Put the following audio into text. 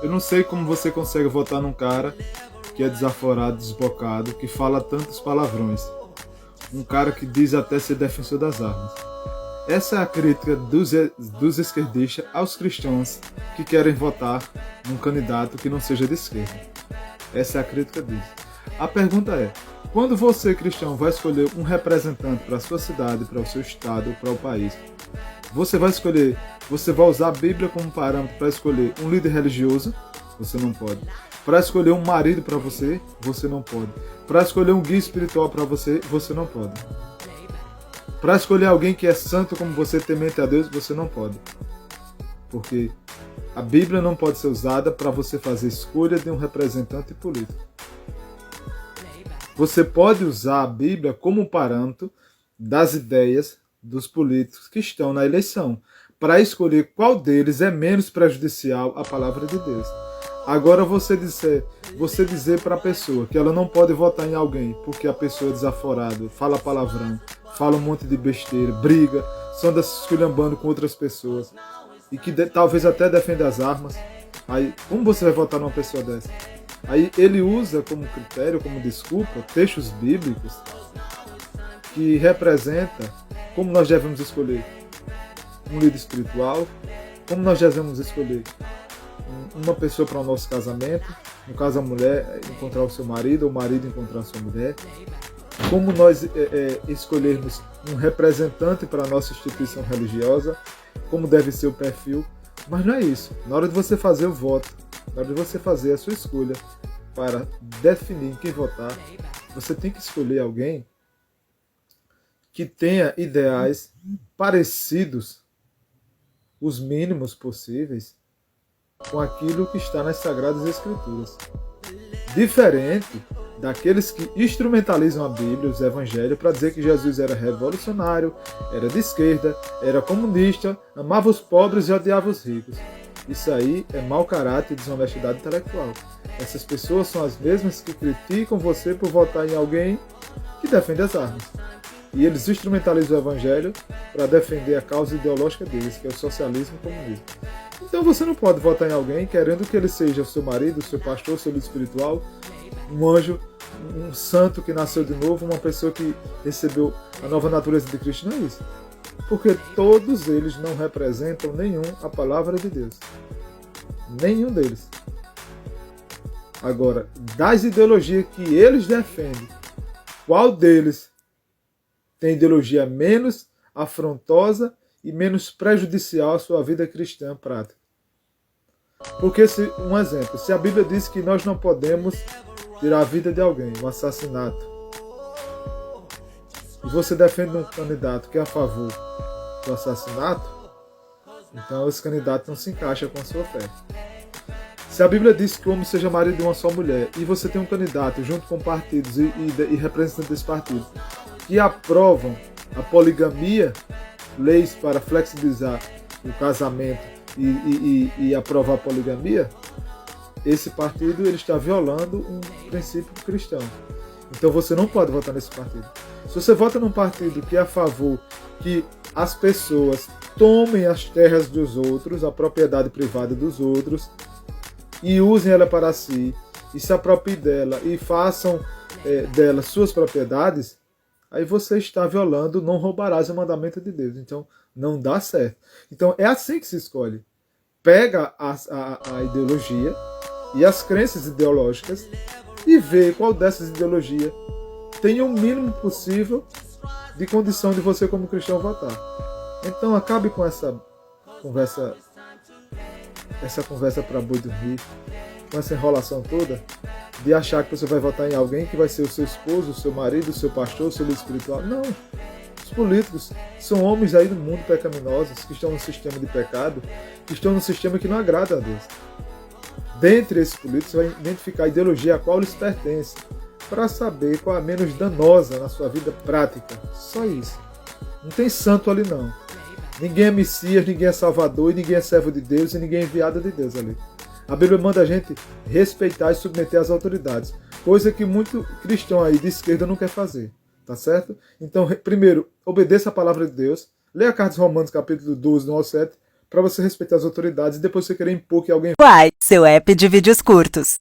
Eu não sei como você consegue votar num cara que é desaforado, desbocado, que fala tantos palavrões. Um cara que diz até ser defensor das armas. Essa é a crítica dos esquerdistas aos cristãos que querem votar num candidato que não seja de esquerda. Essa é a crítica deles. A pergunta é, quando você, cristão, vai escolher um representante para a sua cidade, para o seu estado, para o país, você vai usar a Bíblia como parâmetro para escolher um líder religioso? Você não pode. Para escolher um marido para você não pode. Para escolher um guia espiritual para você não pode. Para escolher alguém que é santo como você, temente a Deus, você não pode. Porque a Bíblia não pode ser usada para você fazer escolha de um representante político. Você pode usar a Bíblia como parâmetro das ideias dos políticos que estão na eleição, para escolher qual deles é menos prejudicial à palavra de Deus. Agora você dizer para a pessoa que ela não pode votar em alguém porque a pessoa é desaforada, fala palavrão, fala um monte de besteira, briga, só anda se esculhambando com outras pessoas e que talvez até defenda as armas. Aí, como você vai votar numa pessoa dessa? Aí ele usa como critério, como desculpa, textos bíblicos que representa como nós devemos escolher um líder espiritual, como nós devemos escolher uma pessoa para o nosso casamento, no caso a mulher encontrar o seu marido, ou o marido encontrar a sua mulher, como nós escolhermos um representante para a nossa instituição religiosa, como deve ser o perfil, mas não é isso. Na hora de você fazer o voto, na hora de você fazer a sua escolha para definir em quem votar, você tem que escolher alguém que tenha ideais parecidos, os mínimos possíveis, com aquilo que está nas Sagradas Escrituras. Diferente daqueles que instrumentalizam a Bíblia, os Evangelhos, para dizer que Jesus era revolucionário, era de esquerda, era comunista, amava os pobres e odiava os ricos. Isso aí é mau caráter e desonestidade intelectual. Essas pessoas são as mesmas que criticam você por votar em alguém que defende as armas. E eles instrumentalizam o Evangelho para defender a causa ideológica deles, que é o socialismo e o comunismo. Então você não pode votar em alguém querendo que ele seja o seu marido, o seu pastor, o seu líder espiritual, um anjo, um santo que nasceu de novo, uma pessoa que recebeu a nova natureza de Cristo. Não é isso. Porque todos eles não representam nenhum a palavra de Deus. Nenhum deles. Agora, das ideologias que eles defendem, qual deles tem ideologia menos afrontosa e menos prejudicial à sua vida cristã prática? Porque, um exemplo, se a Bíblia diz que nós não podemos tirar a vida de alguém, um assassinato, e você defende um candidato que é a favor do assassinato, então esse candidato não se encaixa com a sua fé. Se a Bíblia diz que o homem seja marido de uma só mulher, e você tem um candidato junto com partidos e representantes desse partido que aprovam a poligamia, leis para flexibilizar o casamento e aprovar a poligamia, esse partido ele está violando um princípio cristão. Então você não pode votar nesse partido. Se você vota num partido que é a favor que as pessoas tomem as terras dos outros, a propriedade privada dos outros, e usem ela para si, e se apropriem dela, e façam dela suas propriedades, aí você está violando, não roubarás o mandamento de Deus. Então, não dá certo. Então, é assim que se escolhe. Pega a ideologia e as crenças ideológicas e vê qual dessas ideologias tem o mínimo possível de condição de você, como cristão, votar. Então, acabe com essa conversa para boi dormir, com essa enrolação toda, de achar que você vai votar em alguém que vai ser o seu esposo, o seu marido, o seu pastor, o seu líder espiritual. Não. Os políticos são homens aí do mundo pecaminosos, que estão no sistema de pecado, que estão no sistema que não agrada a Deus. Dentre esses políticos, você vai identificar a ideologia a qual eles pertencem, para saber qual é a menos danosa na sua vida prática. Só isso. Não tem santo ali não. Ninguém é Messias, ninguém é Salvador, e ninguém é servo de Deus, e ninguém é enviado de Deus ali. A Bíblia manda a gente respeitar e submeter às autoridades, coisa que muito cristão aí de esquerda não quer fazer, tá certo? Então, primeiro, obedeça a palavra de Deus, leia a carta de Romanos, capítulo 12, 9 ao 7, para você respeitar as autoridades e depois você querer impor que alguém Uai, seu app de vídeos curtos.